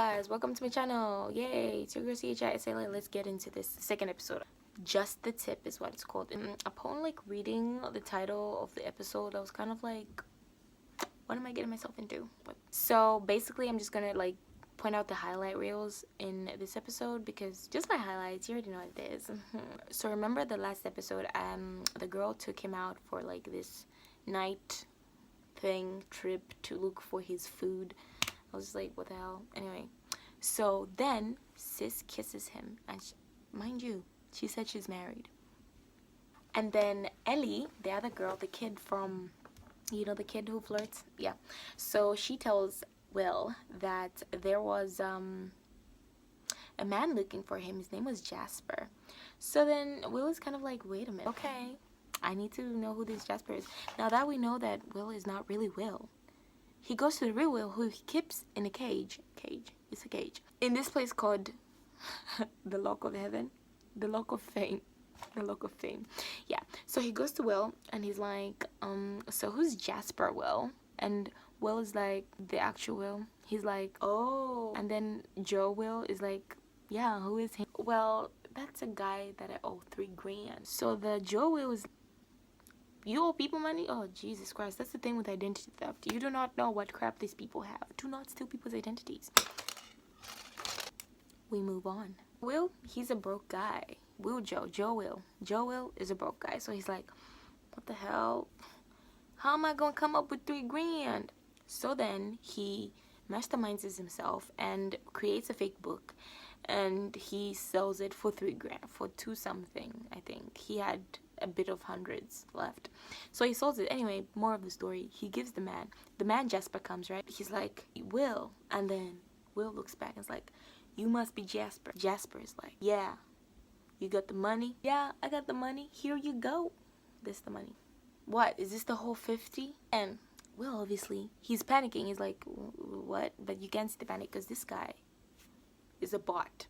guys, welcome to my channel. Yay, it's your girl CHI. Let's get into this second episode. Just the Tip is what it's called. And upon like reading the title of the episode, I was kind of like, what am I getting myself into? So basically I'm just gonna like point out the highlight reels in this episode, because just my highlights, you already know what it is. So remember the last episode, the girl took him out for like this night trip to look for his food. I was like, what the hell? Anyway, so then sis kisses him, and mind you, she said she's married. And then Ellie, the other girl, the kid from, you know, the kid who flirts, yeah, so she tells Will that there was a man looking for him. His name was Jasper. So then Will is kind of like, wait a minute, okay, I need to know who this Jasper is. Now that we know that Will is not really Will, he goes to the real Will, who he keeps in a cage. It's a cage. In this place called the Lock of Heaven. The Lock of Fame. The Lock of Fame. Yeah. So he goes to Will, and he's like, so who's Jasper, Will? And Will is like, the actual Will. He's like, oh. And then Joe Will is like, yeah, who is he? Well, that's a guy that I owe $3 grand. So the Joe Will is, you owe people money? Oh, Jesus Christ. That's the thing with identity theft. You do not know what crap these people have. Do not steal people's identities. We move on. Will, he's a broke guy. Joe Will is a broke guy. So he's like, what the hell? How am I going to come up with $3 grand? So then he masterminds himself and creates a fake book. And he sells it for $3 grand. For 2 something, I think. He had a bit of hundreds left, so he sold it. Anyway, more of the story. He gives the man Jasper comes, right? He's like, Will, and then Will looks back and is like, you must be Jasper. Jasper is like, yeah, you got the money? Yeah, I got the money, here you go. This the money. What is this, the whole 50? And Will, obviously he's panicking. He's like, what? But you can't see the panic because this guy is a bot.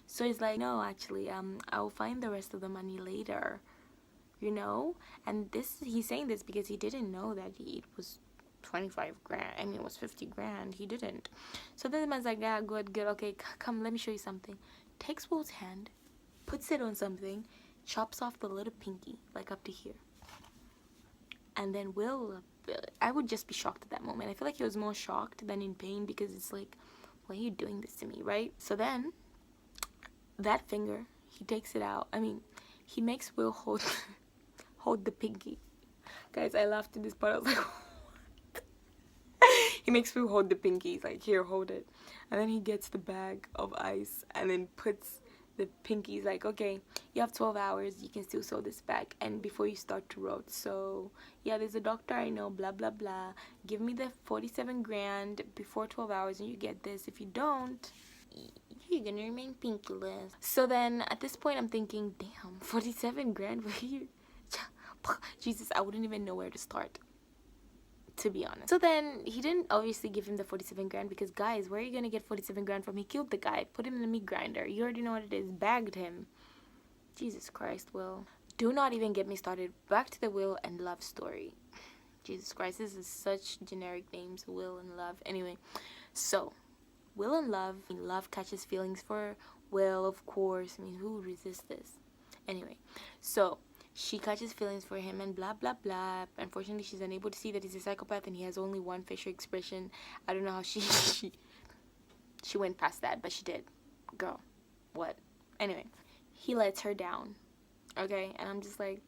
So he's like, no, actually, I'll find the rest of the money later, you know. And he's saying this because he didn't know that it was 25 grand. I mean, it was 50 grand. He didn't. So then the man's like, yeah, good, okay, come, let me show you something. Takes Will's hand, puts it on something, chops off the little pinky, like up to here. And then Will, I would just be shocked at that moment. I feel like he was more shocked than in pain, because it's like, why are you doing this to me, right? So then that finger, he takes it out. I mean, he makes Will hold the pinky. Guys, I laughed at this part. I was like, what? He makes Will hold the pinky. He's like, here, hold it. And then he gets the bag of ice and then puts the pinky. He's like, okay, you have 12 hours. You can still sew this bag, and before you start to rot. So yeah, there's a doctor I know, blah blah blah. Give me the 47 grand before 12 hours and you get this. If you don't, you're gonna remain pinkyless. So then at this point I'm thinking, damn, 47 grand, where you, Jesus, I wouldn't even know where to start, to be honest. So then he didn't obviously give him the 47 grand, because guys, where are you gonna get 47 grand from? He killed the guy, put him in a meat grinder, you already know what it is, bagged him. Jesus Christ, Will. Do not even get me started. Back to the Will and Love story. Jesus Christ, this is such generic names, Will and Love. Anyway, so Will and Love catches feelings for Will, of course. I mean, who would resist this? Anyway, so she catches feelings for him and blah blah blah. Unfortunately, she's unable to see that he's a psychopath and he has only one facial expression. I don't know how she went past that, but she did. Girl, what? Anyway, he lets her down, okay? And I'm just like,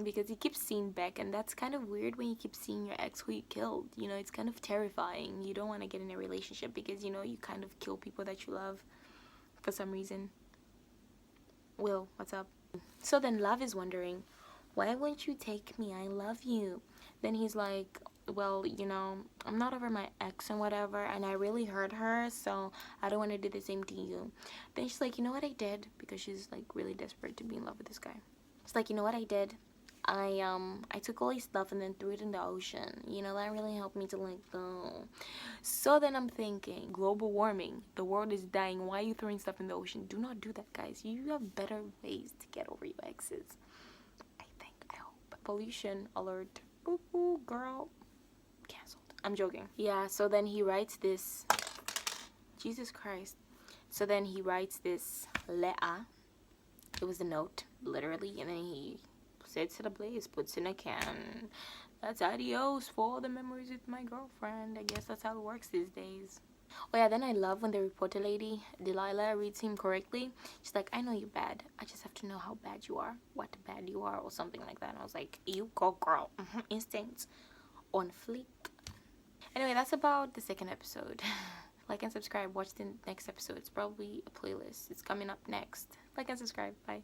because he keeps seeing Beck, and that's kind of weird when you keep seeing your ex who you killed. You know, it's kind of terrifying. You don't want to get in a relationship because, you know, you kind of kill people that you love for some reason. Will, what's up? So then Love is wondering, why won't you take me? I love you. Then he's like, well, you know, I'm not over my ex and whatever, and I really hurt her, so I don't want to do the same to you. Then she's like, you know what I did? Because she's like really desperate to be in love with this guy. She's like, you know what I did? I took all his stuff and then threw it in the ocean. You know, that really helped me to let go. So then I'm thinking, global warming, the world is dying, why are you throwing stuff in the ocean? Do not do that, guys. You have better ways to get over your exes. I hope. Pollution alert. Ooh, girl. Cancelled. I'm joking. Yeah, so then he writes this Jesus Christ. So then he writes this letter. It was a note, literally, and then he sets it ablaze, puts in a can. That's adios for the memories with my girlfriend. I guess that's how it works these days. Oh yeah, then I love when the reporter lady, Delilah, reads him correctly. She's like, I know you're bad. I just have to know how bad you are, what bad you are, or something like that. And I was like, you go, girl. Instinct on fleek. Anyway, that's about the second episode. Like and subscribe. Watch the next episode. It's probably a playlist. It's coming up next. Like and subscribe. Bye.